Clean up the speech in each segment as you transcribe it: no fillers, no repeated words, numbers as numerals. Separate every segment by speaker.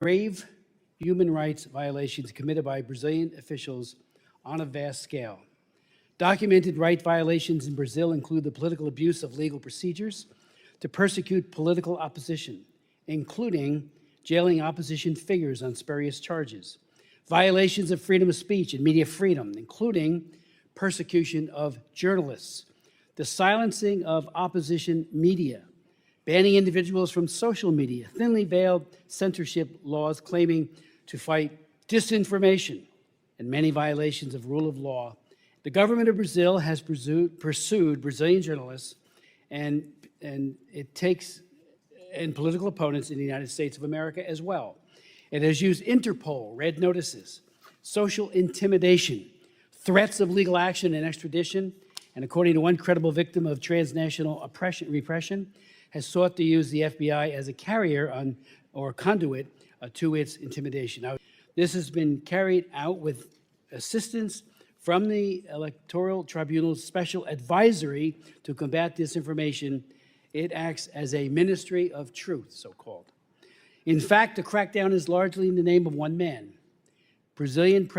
Speaker 1: grave human rights violations committed by Brazilian officials on a vast scale. Documented right violations in Brazil include the political abuse of legal procedures to persecute political opposition, including jailing opposition figures on spurious charges, violations of freedom of speech and media freedom, including persecution of journalists, the silencing of opposition media, banning individuals from social media, thinly veiled censorship laws claiming to fight disinformation, and many violations of rule of law. The government of Brazil has pursued Brazilian journalists and political opponents in the United States of America as well. It has used Interpol, red notices, social intimidation, threats of legal action and extradition, and according to one credible victim of transnational repression, has sought to use the FBI as a carrier on or conduit to its intimidation. Now, this has been carried out with assistance from the Electoral Tribunal's Special Advisory to Combat Disinformation. It acts as a ministry of truth, so-called. In fact, the crackdown is largely in the name of one man, Brazilian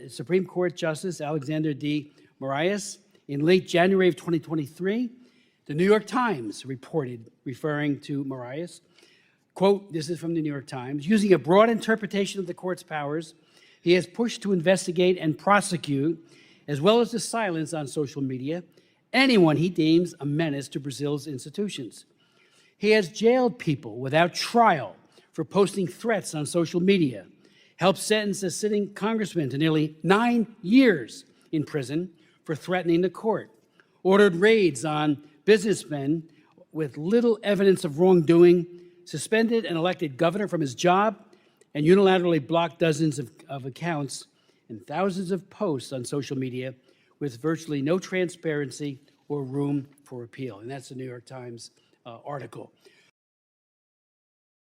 Speaker 1: Supreme Court Justice Alexandre de Morais. In late January of 2023, the New York Times reported, referring to Morais, quote, this is from the New York Times, using a broad interpretation of the court's powers, he has pushed to investigate and prosecute, as well as to silence on social media, anyone he deems a menace to Brazil's institutions. He has jailed people without trial for posting threats on social media, helped sentence a sitting congressman to nearly 9 years in prison for threatening the court, ordered raids on businessmen with little evidence of wrongdoing, suspended an elected governor from his job, and unilaterally blocked dozens of accounts and thousands of posts on social media with virtually no transparency or room for appeal. And that's the New York Times article.